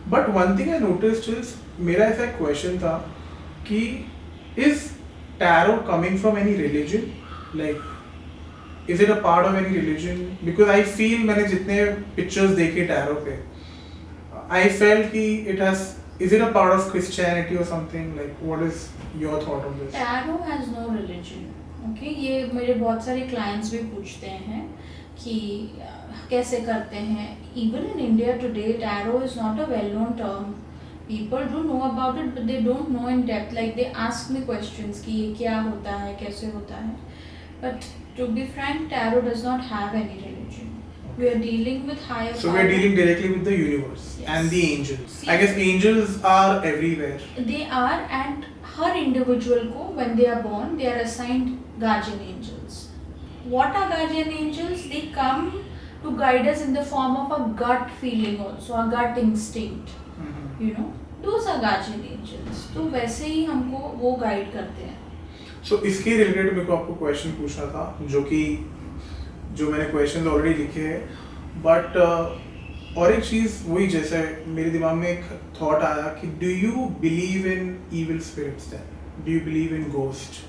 But one thing I noticed is मेरा ऐसा एक question था कि is tarot coming from any religion? Like is it a part of any religion? Because I feel मैंने जितने pictures देखे tarot पे, I felt कि it has, is it a part of Christianity or something? Like what is your thought on this? Tarot has no religion. Okay, ये मेरे बहुत सारे clients भी पूछते हैं कि कैसे करते हैं. Even in India today, tarot is not a well-known term. People do know about it, but they don't know in depth. Like they ask me questions कि ये क्या होता है, कैसे होता है. But to be frank, tarot does not have any religion. We are dealing with higher So we are dealing directly with the universe. Yes. And the angels. See, I guess angels are everywhere. they are, and her individual को when they are born, they are assigned guardian angels. What are guardian angels? They come to guide us in the form of a gut feeling also, a gut instinct. You know, those are guardian angels. तो वैसे ही हमको वो guide करते हैं. So इसके related मेरे को आपको क्वेश्चन पूछना था, जो मैंने क्वेश्चन ऑलरेडी लिखे हैं, बट और एक चीज़ वही, जैसे मेरे दिमाग में एक थॉट आया कि do you believe in evil spirits then? Do you believe in ghost?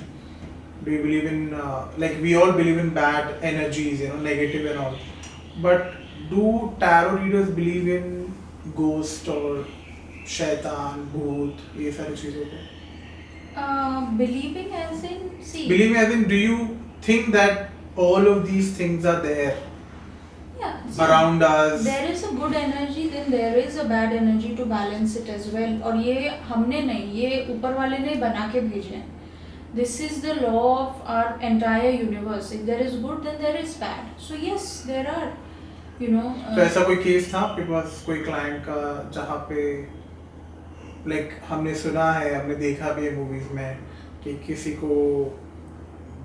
Do you believe in like we all believe in bad energies, you know, negative and all, but do tarot readers believe in ghost or शैतान, भूत, ये सारी चीज़ों को? Believing as in, see. Believing as in, do you think that all of these things are there? Yeah, see, around us? There is a good energy, then there is a bad energy to balance it as well. और ये हमने नहीं, ये ऊपर वाले ने बना के भेजे हैं. This is the law of our entire universe. If there is good, then there is bad. So yes, there are, you know. तो ऐसा कोई केस था आपके पास, कोई क्लाइंट का, जहाँ पे लाइक हमने सुना है, हमने देखा भी है मूवीज में कि किसी को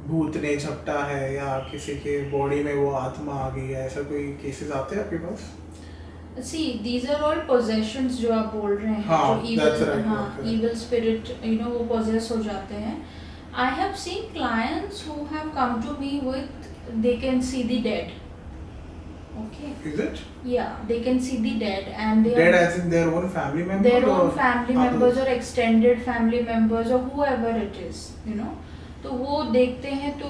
भूत ने झपटा है या किसी के बॉडी में वो आत्मा आ गई है, ऐसा कोई केसेस आते हैं आपके पास? See, these are all possessions जो आप बोल रहे हैं, हाँ, जो evil, right, हाँ, okay. evil spirit, you know, वो possess हो जाते हैं. I have seen clients who have come to me with, they can see the dead. Okay. Is it? Yeah, they can see the dead, and they Dead are as in their own family members? their own or family others? members or extended family members or whoever it is, you know. तो वो देखते हैं, तो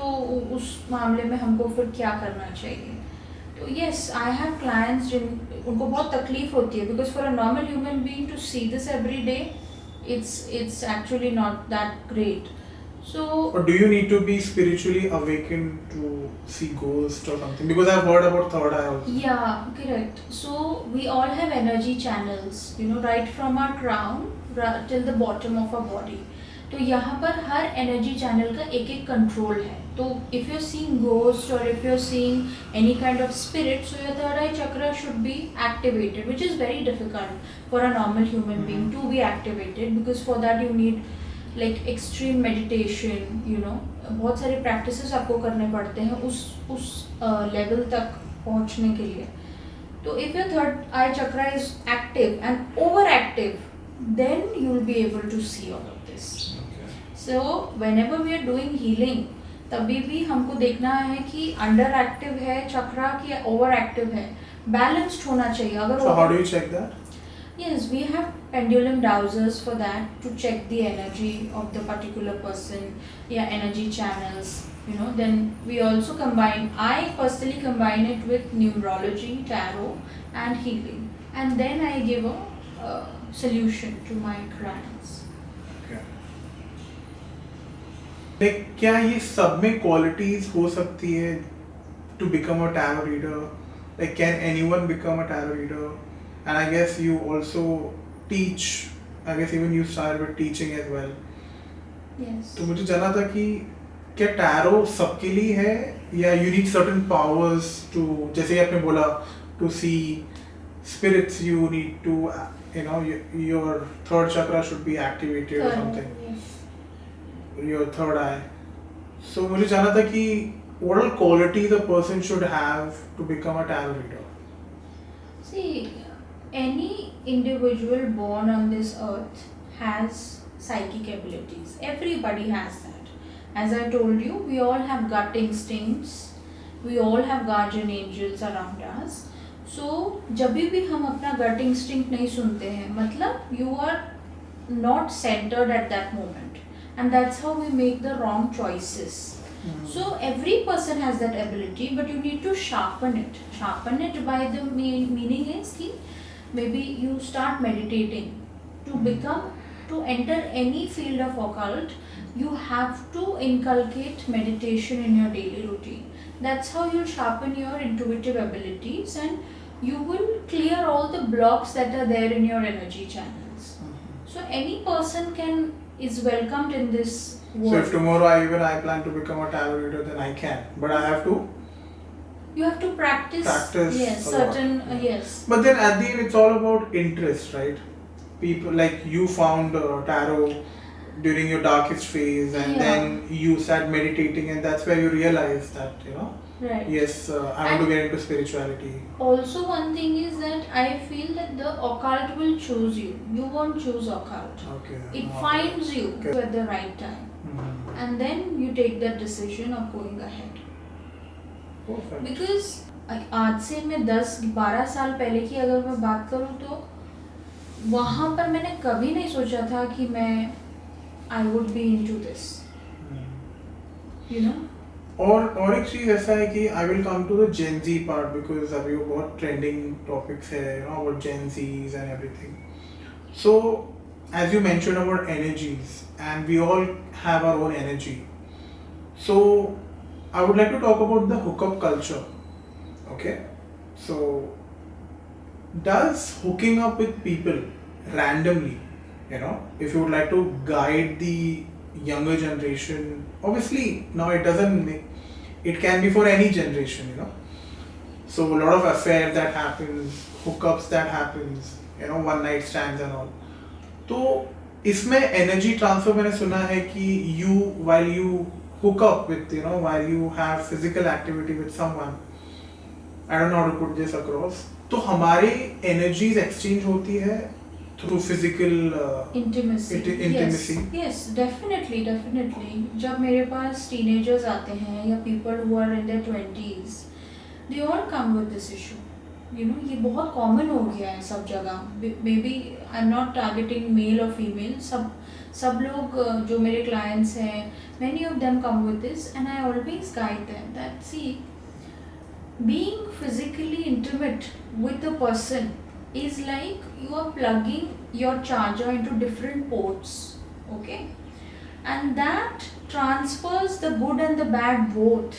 उस मामले में हमको फिर क्या करना चाहिए. तो yes, I have clients जिन उनको बहुत तकलीफ होती है, because for a normal human being to see this every day, it's actually not that great. So, or do you need to be spiritually awakened to see ghosts or something? Because I've heard about third eye also. yeah, correct. So we all have energy channels, you know, right from our crown till the bottom of our body. तो यहाँ पर हर energy channel का एक एक control है. तो if you're seeing ghost or if you're seeing any kind of spirit, so your third eye chakra should be activated, which is very difficult for a normal human being to be activated, because for that you need like extreme meditation, you know, बहुत सारे practices आपको करने पड़ते हैं उस level तक पहुँचने के लिए. तो if your third eye chakra is active and overactive, then you will be able to see all of this. Okay. So whenever we are doing healing, तभी भी हमको देखना है कि अंडर एक्टिव है चक्रा कि ओवर एक्टिव है, बैलेंस्ड होना चाहिए. अगर So how do you check that? Yes, we have pendulum dowsers for that, to check the energy of the particular person, yeah, energy channels, you know. Then we also combine, I personally combine it with numerology, tarot and healing, and then I give a solution to my clients. Okay. Like क्या ये सब में qualities हो सकती है to become a tarot reader? Like can anyone become a tarot reader? And I guess you also teach, I guess even you started with teaching as well. Yes. तो मुझे जानना था कि क्या टैरो सबके लिए है या you need certain powers to, जैसे आपने बोला, to see spirits, you need to, you know, your third chakra should be activated or something. Yes. Your third eye. So मुझे जानना था कि what all qualities a person should have to become a tarot reader? See, any individual born on this earth has psychic abilities. Everybody has that. As I told you, we all have gut instincts. We all have guardian angels around us. सो जब भी हम अपना गट instinct नहीं सुनते हैं, मतलब you are not centered at that moment, and that's how we make the wrong choices. So every person has that ability, but you need to sharpen it by the meaning is ki maybe you start meditating to enter any field of occult. You have to inculcate meditation in your daily routine. That's how you'll sharpen your intuitive abilities, and you will clear all the blocks that are there in your energy channels. So any person is welcomed in this world. So if tomorrow I plan to become a tarot reader, then I can. But I have to. You have to practice. Yes, certain. Yes. But then at the end, it's all about interest, right? People like you found tarot during your darkest phase, and then you started meditating, and that's where you realized that Right. Yes, I want to get into spirituality. Also, one thing is that I feel that the occult will choose you. You won't choose occult. Okay. It finds you at the right time. And then you take that decision of going ahead. Perfect. Because आज से मैं 10-12 साल पहले की अगर मैं बात करूँ तो वहाँ पर मैंने कभी नहीं सोचा था कि मैं I would be into this. You know? और एक चीज ऐसा है कि I will come to the gen Z part because अभी वो बहुत ट्रेंडिंग टॉपिक्स है about gen Zs and everything so as you mention about energies and we all have our own energy so I would like to talk about the hookup culture okay so does hooking up with people randomly if you would like to guide the younger generation, obviously now it can be for any generation, so a lot of affairs that happens, hookups that happens, one night stands and all. तो इसमें energy transfer मैंने सुना है कि while you hook up with, while you have physical activity with someone, I don't know how to put this across, तो हमारी energies exchange होती है through physical intimacy. Yes, definitely. जब मेरे पास teenagers आते हैं या people who are in their 20s, they all come with this issue. ये बहुत common हो गया है सब जगह. Maybe I'm not targeting male or female. सब लोग जो मेरे clients हैं, many of them come with this, and I always guide them that see, being physically intimate with a person is like you are plugging your charger into different ports, okay, and that transfers the good and the bad both.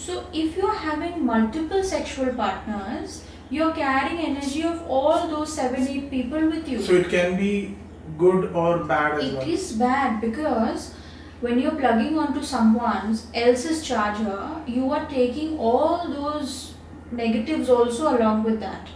So if you are having multiple sexual partners, you are carrying energy of all those 7-8 people with you. So it can be good or bad as well. It is bad because when you're plugging onto someone else's charger, you are taking all those negatives also along with that.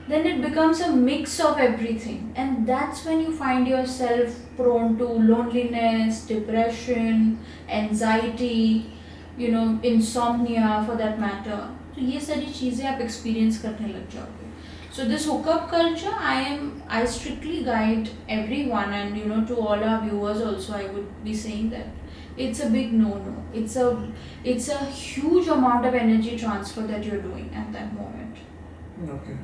Then it becomes a mix of everything, and that's when you find yourself prone to loneliness, depression, anxiety, insomnia for that matter. तो ये सारी चीज़ें आप experience करने लग जाओगे. So this hookup culture, I strictly guide everyone, and to all our viewers also I would be saying that it's a big no-no. It's a huge amount of energy transfer that you're doing at that moment. Okay.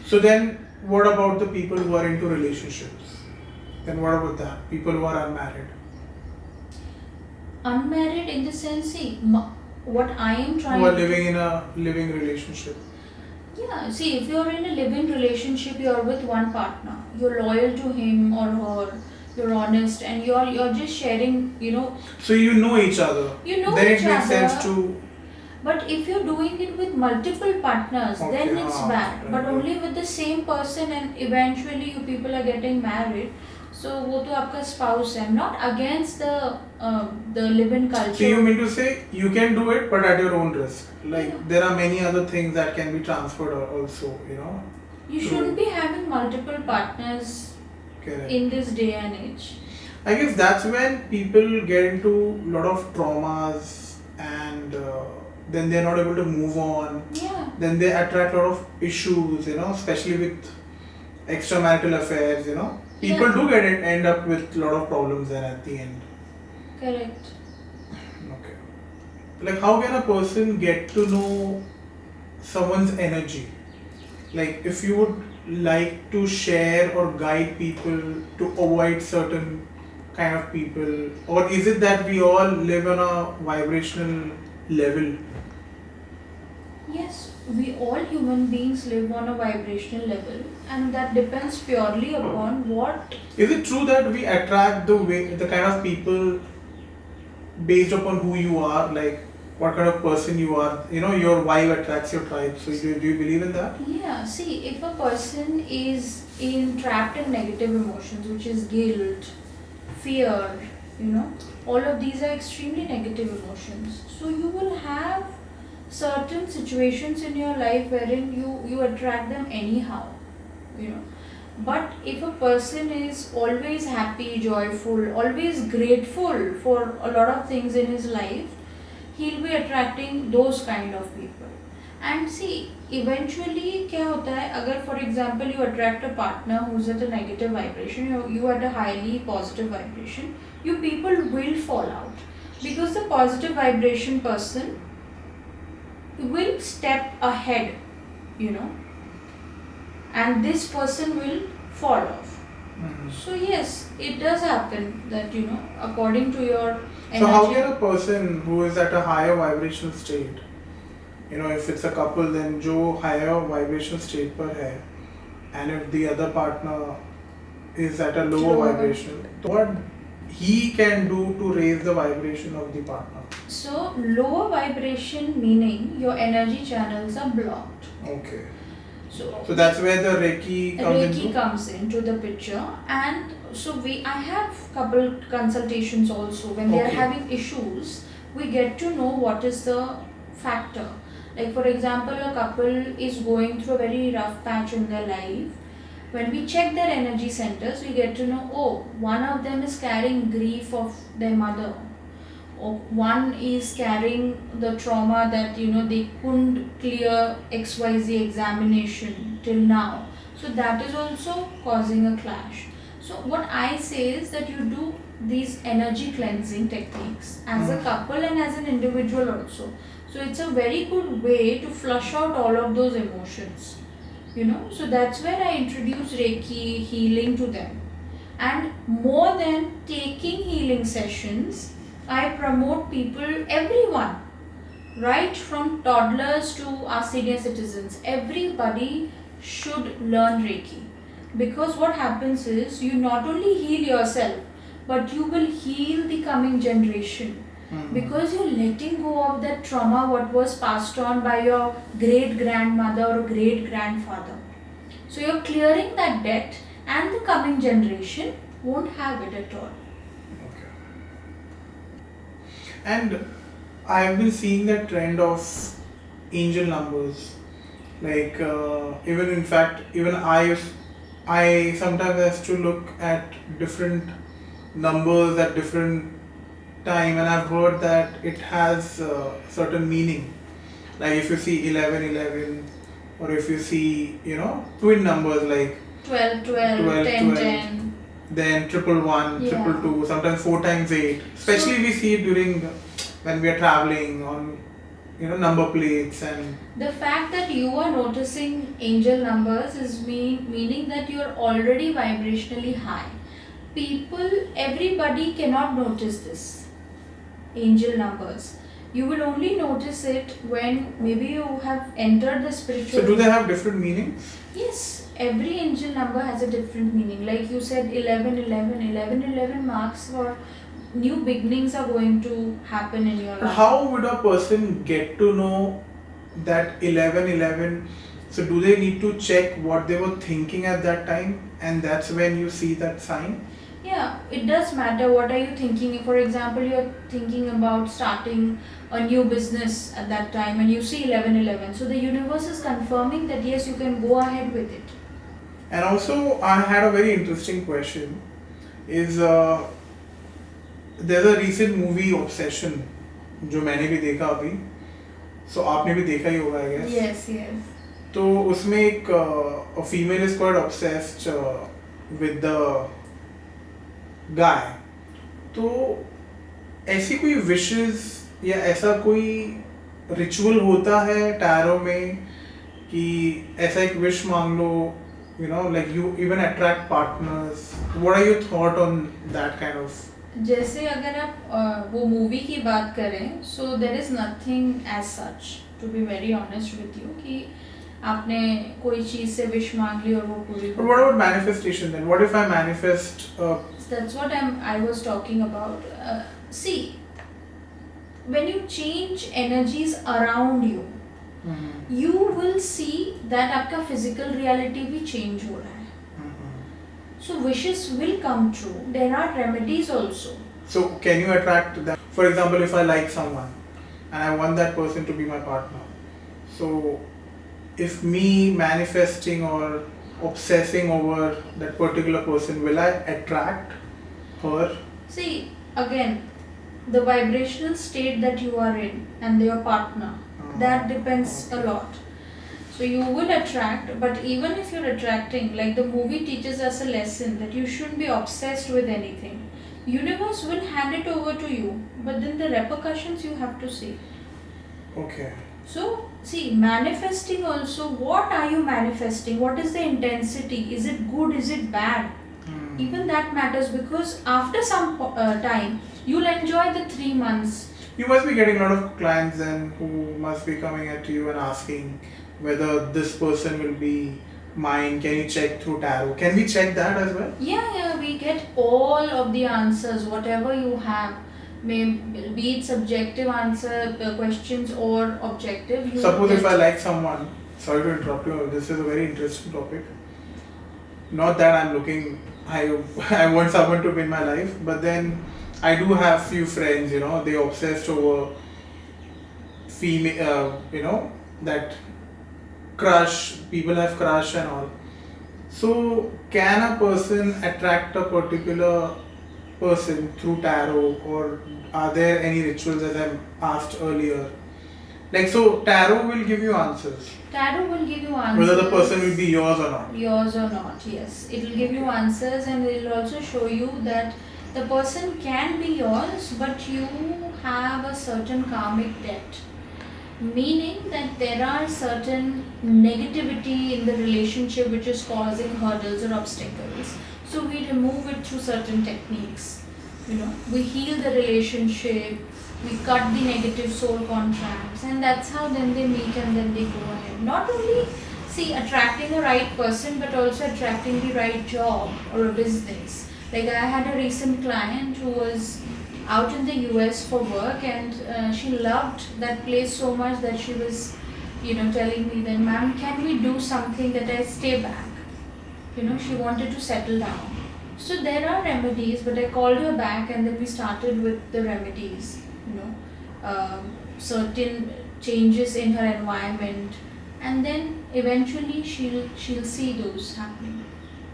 So then, what about the people who are into relationships? Then what about that? People who are unmarried? Unmarried in the sense, see, what I am trying who are living in a living relationship. Yeah, see, if you're in a living relationship, you're with one partner. You're loyal to him or her. You're honest, and you're just sharing, So you know each other. Then it makes sense to. But if you're doing it with multiple partners, then it's bad. But only with the same person, and eventually you people are getting married. So वो तो आपका spouse है. I'm not against the live-in culture. So you mean to say you can do it, but at your own risk. Like there are many other things that can be transferred also. You shouldn't be having multiple partners. Correct. In this day and age. I guess that's when people get into a lot of traumas and. Then they're not able to move on. Yeah. Then they attract a lot of issues, especially with extramarital affairs, People do end up with a lot of problems then at the end. Correct. Okay. Like how can a person get to know someone's energy. Like if you would like to share or guide people to avoid certain kind of people, or is it that we all live on a vibrational level? Yes, we all human beings live on a vibrational level, and that depends purely upon what. Is it true that we attract the kind of people based upon who you are, like what kind of person you are? You know, your vibe attracts your tribe. So do you believe in that? Yeah, see, if a person is trapped in negative emotions, which is guilt, fear, all of these are extremely negative emotions. So you will have certain situations in your life wherein you attract them anyhow, you know. But if a person is always happy, joyful, always grateful for a lot of things in his life, he'll be attracting those kind of people. And see, eventually क्या होता है, अगर for example you attract a partner who's at a negative vibration, you at a highly positive vibration, you people will fall out, because the positive vibration person will step ahead, and this person will fall off. So yes, it does happen that according to your energy. So how can a person who is at a higher vibrational state, if it's a couple, then जो higher vibrational state पर है, and if the other partner is at a lower vibration, what he can do to raise the vibration of the partner? So lower vibration meaning your energy channels are blocked. Okay. So that's where the Reiki comes into the picture, and so I have couple consultations also. When they are having issues, we get to know what is the factor. Like for example, a couple is going through a very rough patch in their life. When we check their energy centers, we get to know, one of them is carrying grief of their mother, or one is carrying the trauma that they couldn't clear XYZ examination till now. So that is also causing a clash. So what I say is that you do these energy cleansing techniques as a couple and as an individual also. So it's a very good way to flush out all of those emotions. So that's where I introduce Reiki healing to them. And more than taking healing sessions, I promote people, everyone, right from toddlers to our senior citizens, everybody should learn Reiki. Because what happens is, you not only heal yourself, but you will heal the coming generation. Because you're letting go of that trauma what was passed on by your great grandmother or great grandfather. So you're clearing that debt, and the coming generation won't have it at all. Okay. And I have been seeing that trend of angel numbers. Like even I sometimes have to look at different numbers at different time, and I've heard that it has certain meaning. Like if you see 1111, or if you see twin numbers like 12 12 10 10, then 111, 222, sometimes 4 times 8. Especially we see it during when we are traveling on number plates. And the fact that you are noticing angel numbers is meaning that you are already vibrationally high. Everybody cannot notice this angel numbers. You will only notice it when maybe you have entered the spiritual. So do they have different meanings? Yes, every angel number has a different meaning. Like you said, 1111 marks for new beginnings are going to happen in your life. How would a person get to know that 1111? So do they need to check what they were thinking at that time, and that's when you see that sign? Yeah, it does matter. What are you thinking? For example, you're thinking about starting a new business at that time and you see 1111. So the universe is confirming that yes, you can go ahead with it. And also, I had a very interesting question. There's a recent movie Obsession, जो मैंने भी देखा अभी. So आपने भी देखा ही होगा, I guess. Yes, yes. तो उसमें a female is quite obsessed with the guy. तो ऐसी कोई wishes या ऐसा कोई ritual होता है टैरो में कि ऐसा एक विश मांग लो, you know, like you even attract partners. What are your thought on that kind of? जैसे अगर आप वो मूवी की बात करें, so there is nothing as such, to be very honest with you, कि आपने कोई चीज़ से विश मांग ली और वो पूरी But what about manifestation then? What if I manifest? That's what I was talking about. See, when you change energies around you, you will see that आपका physical reality भी change हो रहा है. So wishes will come true. There are remedies also. So can you attract that? For example, if I like someone and I want that person to be my partner, so if me manifesting or obsessing over that particular person, will I attract her? See, again, the vibrational state that you are in and your partner, that depends a lot. So you will attract, but even if you're attracting, like the movie teaches us a lesson that you shouldn't be obsessed with anything. Universe will hand it over to you, but then the repercussions you have to see. Okay. So see, manifesting also, what are you manifesting? What is the intensity? Is it good? Is it bad? Even that matters, because after some time, you'll enjoy the 3 months. You must be getting a lot of clients then who must be coming at you and asking whether this person will be mine. Can you check through tarot? Can we check that as well? Yeah, we get all of the answers, whatever you have. Be it subjective answer questions or objective. Suppose if I like someone, sorry to interrupt you, this is a very interesting topic. Not that I'm looking, I want someone to be in my life, but then I do have few friends, you know, they obsessed over female, you know, that crush, people have crush and all. So can a person attract a particular person through tarot, or are there any rituals, as I asked earlier? Like, so tarot will give you answers. Tarot will give you answers. Whether the person will be yours or not. Yours or not, yes. It will give you answers, and it will also show you that the person can be yours, but you have a certain karmic debt. Meaning that there are certain negativity in the relationship which is causing hurdles or obstacles. So we remove it through certain techniques. You know, we heal the relationship, we cut the negative soul contracts, and that's how then they meet and then they go ahead. Not only attracting the right person, but also attracting the right job or a business. Like I had a recent client who was out in the US for work, and she loved that place so much that she was, you know, telling me that, ma'am, can we do something that I stay back? You know, she wanted to settle down. So there are remedies, but I called her back and then we started with the remedies, you know, certain changes in her environment, and then eventually she'll see those happening,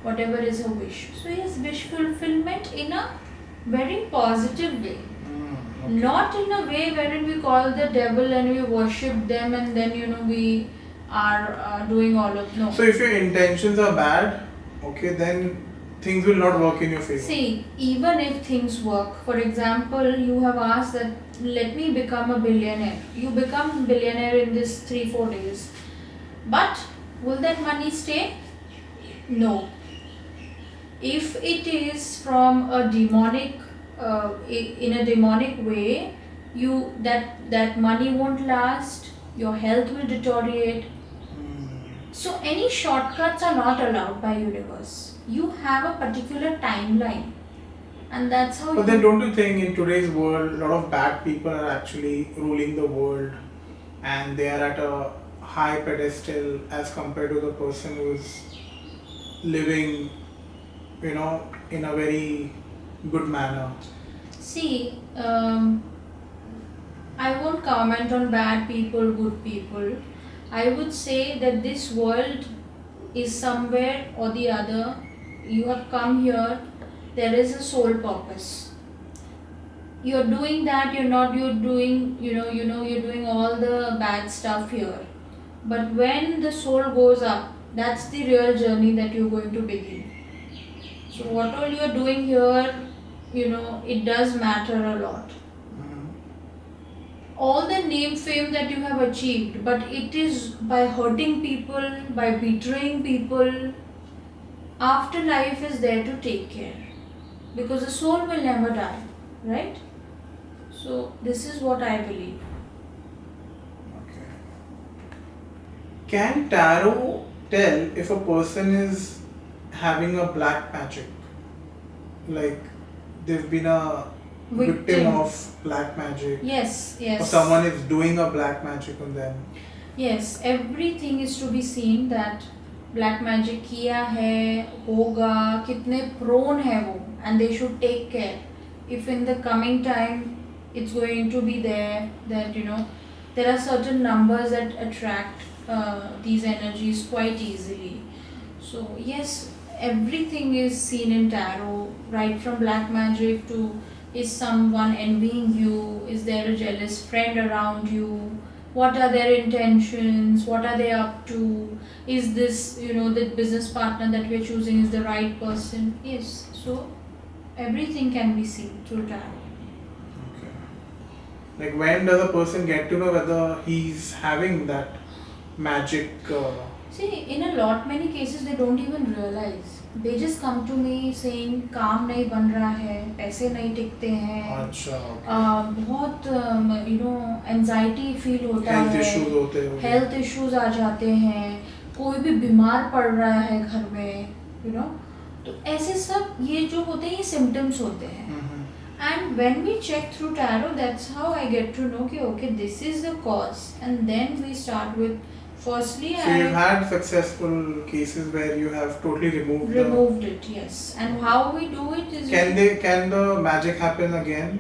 whatever is her wish. So yes, wish fulfillment in a very positive way. Okay. Not in a way wherein we call the devil and we worship them, and then, you know, we are doing all of, no. So if your intentions are bad, okay, then things will not work in your favor. See, even if things work, for example, you have asked that let me become a billionaire. You become billionaire in this 3-4 days, but will that money stay? No. If it is from a demonic, in a demonic way, that money won't last. Your health will deteriorate. So any shortcuts are not allowed by universe. You have a particular timeline, and that's how. But then, don't you think in today's world, a lot of bad people are actually ruling the world, and they are at a high pedestal as compared to the person who's living, you know, in a very good manner? See, I won't comment on bad people, good people. I would say that this world is somewhere or the other. You have come here, there is a soul purpose. You're doing that, you're doing, you're doing all the bad stuff here. But when the soul goes up, that's the real journey that you're going to begin. So what all you're doing here, it does matter a lot. all the name fame that you have achieved, but it is by hurting people, by betraying people. Afterlife is there to take care, because the soul will never die, right? So this is what I believe. Okay. Can tarot tell if a person is having a black magic? Like they've been a victim of black magic, Yes, or yes. someone is doing a black magic on them. Yes, everything is to be seen that black magic किया है, होगा, कितने prone है वो, and they should take care. If in the coming time it's going to be there, that there are certain numbers that attract these energies quite easily. So yes, everything is seen in tarot, right from black magic to is someone envying you, is there a jealous friend around you, what are their intentions, what are they up to, is this the business partner that we're choosing is the right person. Yes, so everything can be seen through tarot. Okay. Like when does a person get to know whether he's having that magic? See, in a lot many cases they don't even realize. They just come to me saying काम नहीं बन रहा है, पैसे नहीं टिकते हैं, अच्छा. बहुत एंजाइटी फील होता हेल्थ है, इश्यूज होते हैं. हेल्थ इश्यूज आ जाते हैं, कोई भी बीमार पड़ रहा है घर में, तो ऐसे सब ये जो होते हैं ये सिम्टम्स होते हैं. And when we check through tarot, that's how I get to know कि okay, this is the cause, and then we start with firstly. So you've had successful cases where you have totally removed it, yes. And how we do it is can the magic happen again?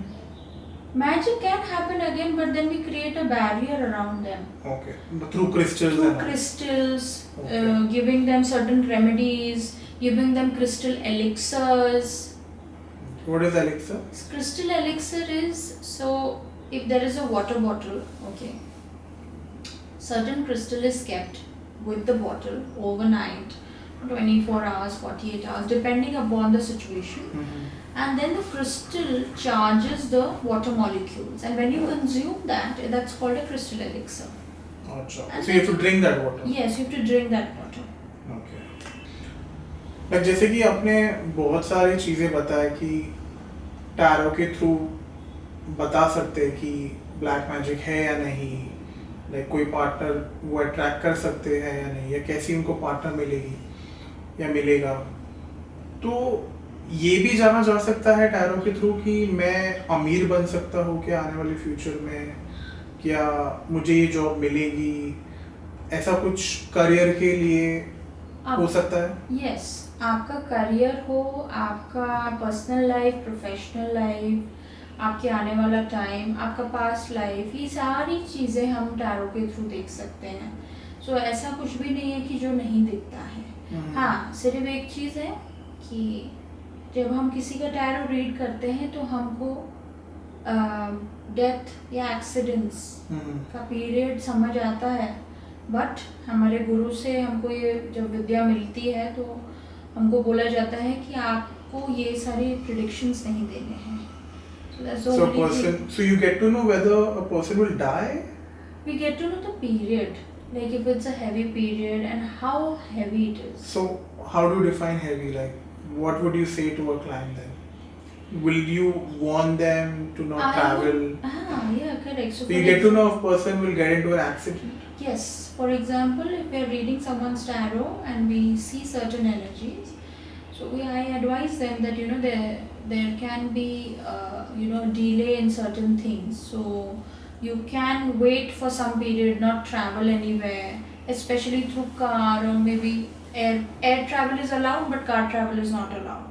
Magic can happen again, but then we create a barrier around them. Okay. But through crystals. Through crystals, okay. Giving them certain remedies, giving them crystal elixirs. What is elixir? Crystal elixir is, so if there is a water bottle, okay, certain crystal is kept with the bottle overnight, 24 hours, 48 hours, depending upon the situation. And then the crystal charges the water molecules, and when you consume that, that's called a crystal elixir. अच्छा. So you have to drink that water? Yes, you have to drink that water. Okay. Like जैसे कि आपने बहुत सारी चीज़ें बताया कि tarot के थ्रू बता सकते हैं कि ब्लैक मैजिक है या नहीं, लाइक कोई पार्टनर वो अट्रैक्ट कर सकते हैं या नहीं, या कैसी उनको पार्टनर मिलेगी या मिलेगा. तो ये भी जाना जा सकता है टैरो के थ्रू कि मैं अमीर बन सकता हूँ क्या आने वाले फ्यूचर में, क्या मुझे ये जॉब मिलेगी, ऐसा कुछ करियर के लिए हो सकता है. यस, आपका करियर हो, आपका पर्सनल लाइफ, प्रोफेशनल लाइफ, आपके आने वाला टाइम, आपका पास्ट लाइफ, ये सारी चीज़ें हम टैरो के थ्रू देख सकते हैं. सो ऐसा कुछ भी नहीं है कि जो नहीं दिखता है. हाँ, सिर्फ एक चीज़ है कि जब हम किसी का टैरो रीड करते हैं तो हमको डेथ या एक्सीडेंट्स का पीरियड समझ आता है, बट हमारे गुरु से हमको ये जब विद्या मिलती है तो हमको बोला जाता है कि आपको ये सारी प्रेडिक्शंस नहीं देने हैं. So you get to know whether a person will die? We get to know the period, like if it's a heavy period and how heavy it is. So how do you define heavy? Like what would you say to a client then? Will you warn them to not travel? Yeah, correct. So you get to know if a person will get into an accident? Yes. For example, if we are reading someone's tarot and we see certain energies, so I advise them that there can be delay in certain things. So you can wait for some period, not travel anywhere, especially through car, or maybe air travel is allowed but car travel is not allowed.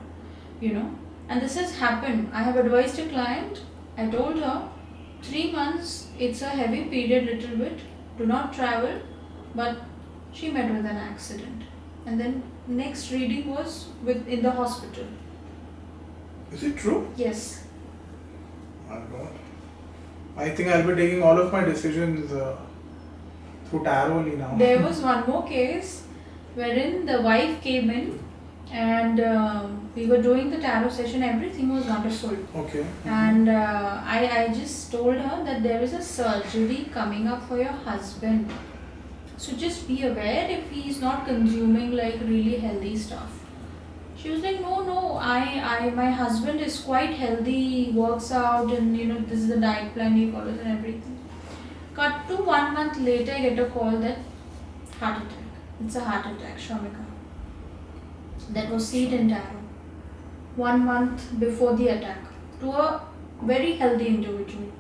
And this has happened. I have advised a client. I told her 3 months, it's a heavy period, little bit, do not travel, but she met with an accident, and then next reading was in the hospital. Is it true? Yes. My God. I think I'll be taking all of my decisions through tarot only now. There was one more case wherein the wife came in and we were doing the tarot session. Everything was wonderful. Okay. And I just told her that there is a surgery coming up for your husband. So just be aware if he is not consuming like really healthy stuff. She was like, no, my husband is quite healthy, he works out, and this is the diet plan he follows and everything. Cut to 1 month later, I get a call that heart attack. It's a heart attack, Shhramika. That was seed in tarot. 1 month before the attack, to a very healthy individual.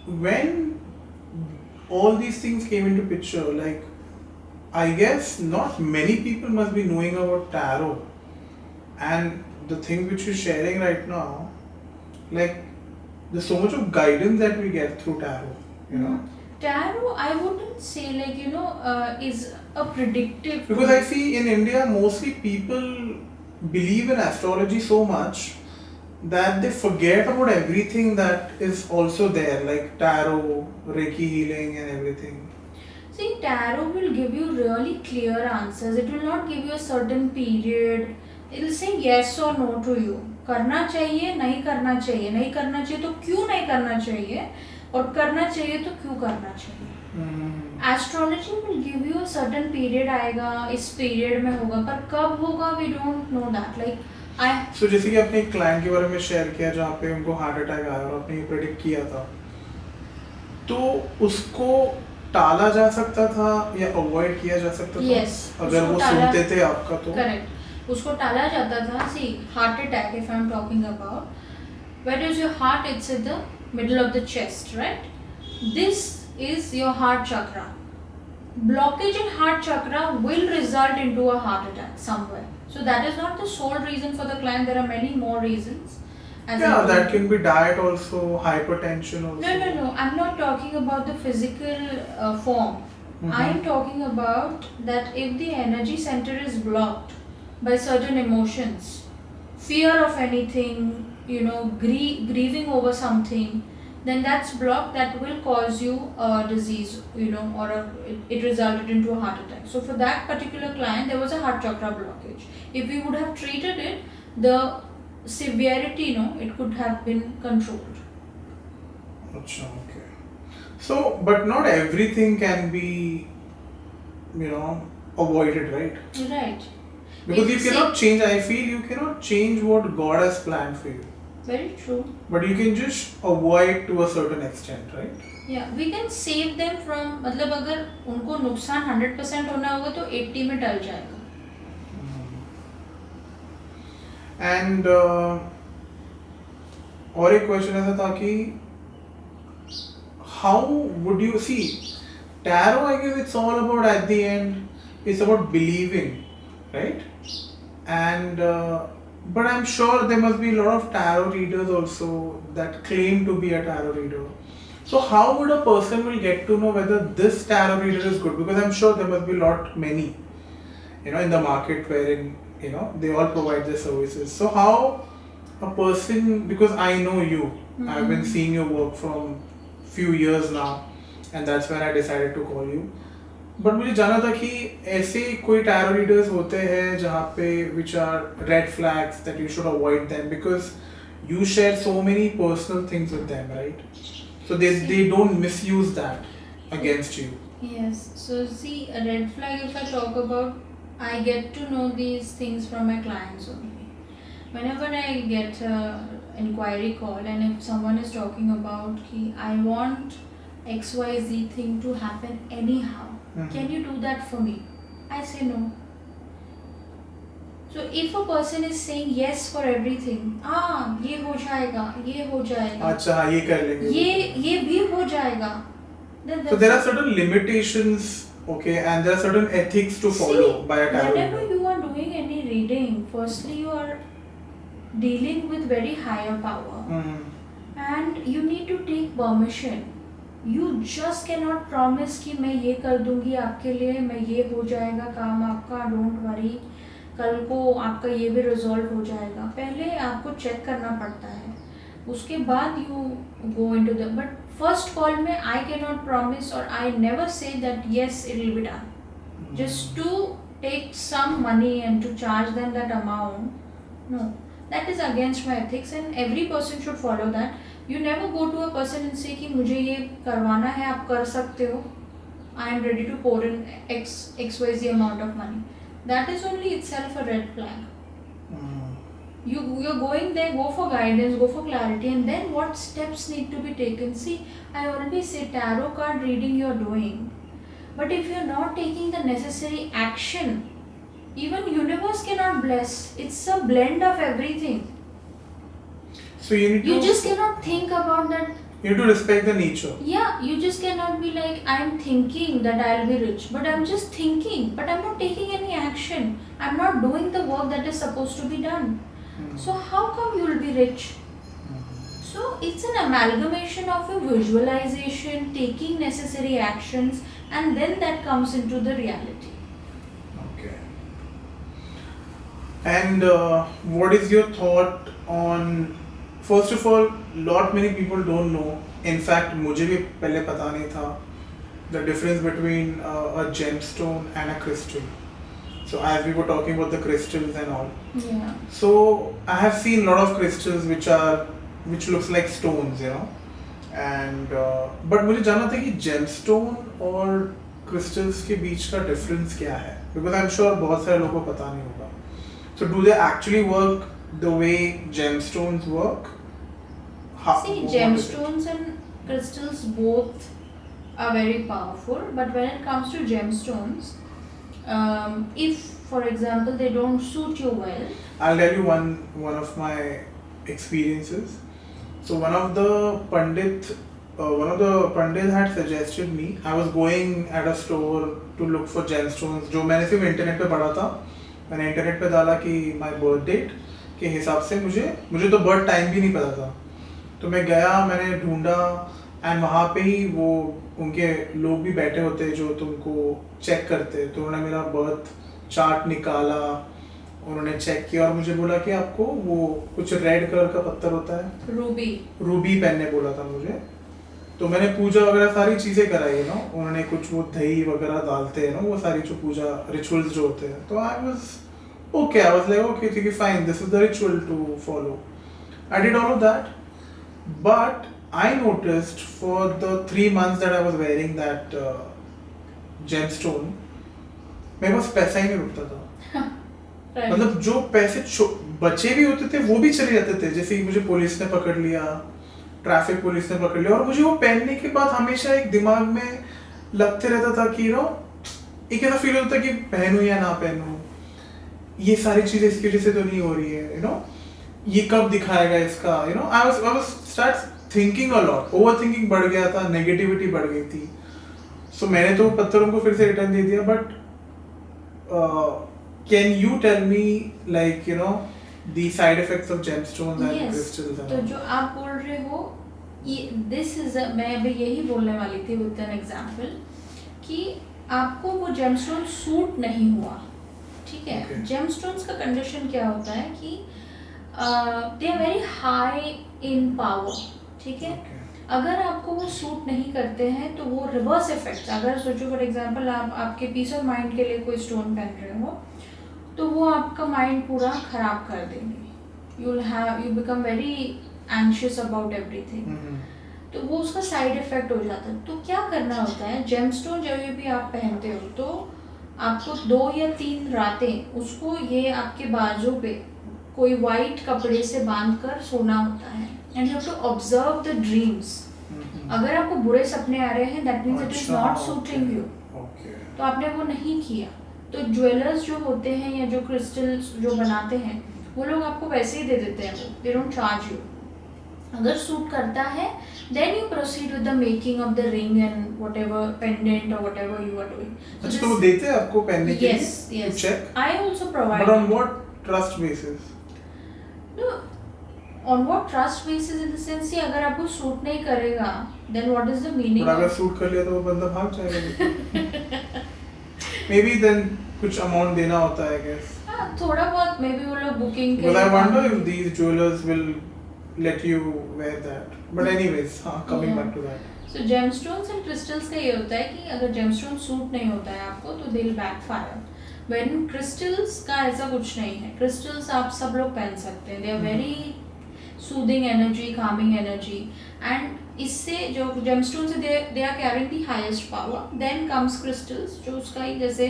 When all these things came into picture, like, I guess not many people must be knowing about tarot, and the thing which you're sharing right now, like, there's so much of guidance that we get through tarot. Tarot, I wouldn't say is a predictive. Because I see in India, mostly people believe in astrology so much that they forget about everything that is also there, like tarot, Reiki healing, and everything. See, tarot will give you really clear answers. It will not give you a certain period. It will say yes or no to you. करना चाहिए, नहीं करना चाहिए, नहीं करना चाहिए तो क्यों नहीं करना चाहिए, और करना चाहिए तो क्यों करना चाहिए. Astrology will give you a certain period आएगा, इस period में होगा, पर कब होगा we don't know that. Like So जैसे कि आपने एक क्लाइंट के बारे में शेयर किया जहाँ पे उनको हार्ट अटैक आया और आपने ये प्रेडिक्ट किया था, तो उसको टाला जा सकता था या अवॉइड किया जा सकता था? Yes, अगर वो सुनते थे आपका तो? Correct. उसको टाला जाता था. See, heart attack, if I'm talking about, where is your heart? It's at the middle of the chest, right? This is your heart chakra. Blockage in heart chakra will result into a heart attack somewhere. So that is not the sole reason for the client. There are many more reasons. That can be diet also, hypertension also. No. I'm not talking about the physical form. I'm talking about that if the energy center is blocked by certain emotions, fear of anything, grieving over something, then that's blocked. That will cause you a disease, or it resulted into a heart attack. So for that particular client, there was a heart chakra blockage. If we would have treated it, the severity, it could have been controlled. Achha, okay. So, but not everything can be, avoided, right? Right. Because you cannot change, I feel you cannot change what God has planned for you. Very true. But you can just avoid to a certain extent, right? Yeah, we can save them from, मतलब अगर उनको नुकसान 100% होना होगा तो 80 में टल जाएगा. And और एक क्वेश्चन ऐसा था कि how would you see tarot? I guess it's all about, at the end, it's about believing, right? And but I'm sure there must be a lot of tarot readers also that claim to be a tarot reader. So how would a person will get to know whether this tarot reader is good? Because I'm sure there must be many, in the market wherein, they all provide their services. So how a person, because I know you, I've been seeing your work from few years now, and that's when I decided to call you. But मुझे जाना था कि ऐसे कोई tarot readers होते हैं जहाँ पे which are red flags that you should avoid them, because you share so many personal things with them, right? So they don't misuse that against you. Yes. So see, a red flag, if I talk about, I get to know these things from my clients only. Whenever I get an inquiry call, and if someone is talking about कि I want XYZ thing to happen anyhow, can you do that for me? I say no. So if a person is saying yes for everything, ये हो जाएगा, ये हो जाएगा, अच्छा ये कर लेंगे, ये भी हो जाएगा. So there are certain limitations, okay, and there are certain ethics to follow by a tarot reader. Whenever you are doing any reading, firstly you are dealing with very higher power, and you need to take permission. You just cannot promise कि मैं ये कर दूंगी आपके लिए, मैं ये हो जाएगा काम आपका, don't worry, कल को आपका ये भी resolve हो जाएगा. पहले आपको check करना पड़ता है, उसके बाद you go into the, but first call में I cannot promise, or I never say that yes it will be done. Just to take some money and to charge them that amount, no, that is against my ethics and every person should follow that. You never go to a person and say कि मुझे ये करवाना है, आप कर सकते हो, I am ready to pour in XYZ amount of money. That is only itself a red flag. You're going there, go for guidance, go for clarity, and then what steps need to be taken. See, I already say tarot card reading you're doing, but if you're not taking the necessary action, even universe cannot bless. It's a blend of everything. So you just cannot think about that. You need to respect the nature. Yeah, you just cannot be like, I'm thinking that I'll be rich, but I'm just thinking, but I'm not taking any action. I'm not doing the work that is supposed to be done. So how come you will be rich? So it's an amalgamation of a visualization, taking necessary actions, and then that comes into the reality. Okay. And what is your thought on, first of all, lot many people don't know, in fact मुझे भी पहले पता नहीं था, the difference between a gemstone and a crystal. So as we were talking about the crystals and all, Yeah. so I have seen a lot of crystals which looks like stones, you know, and but मुझे जानना था कि gemstone और crystals के बीच का difference क्या है, because I'm sure बहुत सारे लोगों को पता नहीं होगा. So do they actually work the way gemstones work? See, gemstones and crystals both are very powerful, but when it comes to gemstones, if for example they don't suit you well, I'll tell you one of my experiences. So one of the pandit had suggested me. I was going at a store to look for gemstones जो मैंने सिर्फ internet पे पढ़ा था. मैंने internet पे डाला कि my birth date के हिसाब से मुझे तो बर्थ टाइम भी नहीं पता था. तो मैं गया, मैंने ढूंढा, एंड वहाँ पे ही वो उनके लोग भी बैठे होते हैं जो तुमको चेक करते. तो उन्होंने मेरा बर्थ चार्ट निकाला, उन्होंने चेक किया और मुझे बोला कि आपको वो कुछ रेड कलर का पत्थर होता है, रूबी पहनने बोला था मुझे. तो मैंने पूजा वगैरह सारी चीज़ें कराई है ना. उन्होंने कुछ वो दही वगैरह डालते हैं ना, वो सारी जो पूजा रिचुअल्स जो होते हैं. तो आई वाज लाइक ओके ठीक है fine, this is the ritual to follow. I did all of that. But I noticed for the 3 months that I was wearing that gemstone, मेरे पास पैसा ही नहीं रुकता था. मतलब जो पैसे बचे भी होते थे वो भी चले जाते थे. जैसे कि मुझे पुलिस ने पकड़ लिया, ट्रैफिक पुलिस ने पकड़ लिया, और मुझे वो पहनने के बाद हमेशा एक दिमाग में लगते रहता था कि एक ऐसा फील होता कि पहनूं या ना पहनूं, ये सारी चीजें इसकी वजह से तो नहीं हो रही है, ये कब दिखाएगा इसका, I was start thinking a lot. Overthinking बढ़ गया था, नेगेटिविटी बढ़ गई थी. सो मैंने तो पत्थरों को फिर से रिटर्न दे दिया. But can you tell me like the side effects of gemstones and crystals? तो जो आप बोल रहे हो, this is मैं अभी यही बोलने वाली थी with an example कि आपको वो gemstone सूट नहीं हुआ, ठीक है. gemstones का कंडीशन क्या होता है कि they are very high in power, ठीक है. अगर आपको वो सूट नहीं करते हैं तो वो रिवर्स इफेक्ट्स, अगर सोचो फॉर एग्जांपल आप आपके पीस ऑफ माइंड के लिए कोई स्टोन पहन रहे हो तो वो आपका माइंड पूरा खराब कर देंगे. You become very anxious about everything. तो वो उसका साइड इफेक्ट हो जाता है. तो क्या करना होता है, जेमस्टोन जब भी आप पहनते हो तो आपको 2 या 3 रातें उसको ये आपके बाजू पे कोई वाइट कपड़े से बांधकर सोना होता है. And you have to observe the dreams. अगर आपको बुरे सपने आ रहे हैं that means it is not suiting you. तो आपने वो नहीं किया. तो ज्वेलर्स जो होते हैं या जो क्रिस्टल्स जो बनाते हैं वो लोग आपको वैसे ही दे देते हैं, वो दे डोंट चार्ज यू. अगर सूट करता है then you proceed with the making of the ring and whatever pendant or whatever you are doing. अच्छा, तो वो देते हैं आपको पहनने के लिए? Yes. Check? I also provide. But on what trust basis? No, on what trust basis in the sense कि अगर आपको सूट नहीं करेगा then what is the meaning? But अगर सूट कर लिया तो वो बंदा भाग जाएगा. Maybe then कुछ amount देना होता है I guess. हाँ, थोड़ा बहुत maybe वो लोग booking के. But I wonder if these jewelers will let you wear that. But anyways, coming back to that. So gemstones and crystals का ये होता है कि अगर gemstone सूट नहीं होता है आपको तो they'll backfire. व्हेन क्रिस्टल्स का ऐसा कुछ नहीं है, क्रिस्टल्स आप सब लोग पहन सकते हैं, they are very soothing energy, calming energy, and इससे जो जेमस्टोन से they are carrying the highest power. Then comes crystals, जो उसका ही जैसे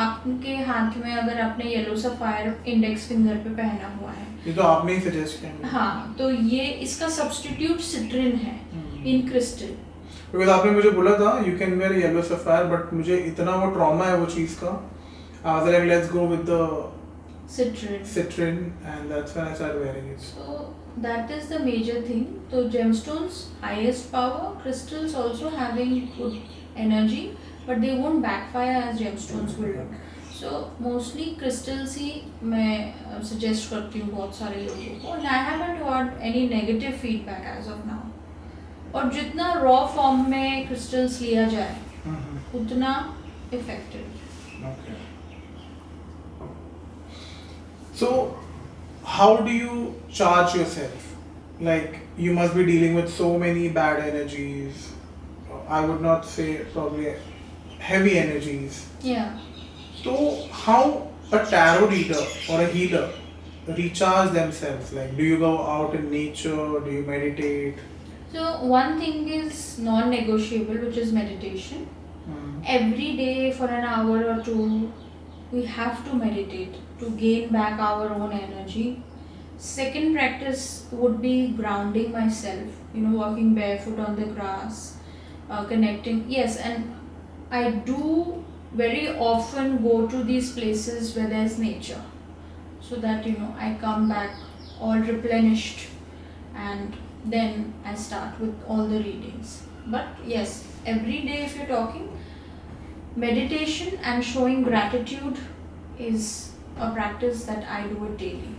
आपके हाथ में अगर आपने येलो सफायर इंडेक्स फिंगर पे पहना हुआ है, ये तो आपने ही सजेस्ट किया। हाँ, तो ये इसका सब्स्टिट्यूट सिट्रिन है इन क्रिस्टल। बिकॉज आपने मुझे बोला था you can wear yellow sapphire, but मुझे इतना वो ट्रॉमा है वो चीज़ का, I was like let's go with the citrine and that's when I started wearing it. So that is the major thing. So gemstones highest power, crystals also having good energy, but they won't backfire as gemstones will do. So mostly crystals ही मैं suggest करती हूँ बहुत सारे लोगों को, and I haven't heard any negative feedback as of now. और जितना raw form में crystals लिया जाए उतना effective. Okay. So, how do you charge yourself? Like, you must be dealing with so many bad energies. I would not say probably heavy energies. Yeah. So, how a tarot reader or a healer recharge themselves? Like, do you go out in nature? Do you meditate? So, one thing is non-negotiable, which is meditation. Every day for an hour or two, we have to meditate to gain back our own energy. Second practice would be grounding myself, walking barefoot on the grass, connecting. Yes, and I do very often go to these places where there's nature, so that I come back all replenished, and then I start with all the readings. But yes, every day if you're talking, meditation and showing gratitude is a practice that I do it daily.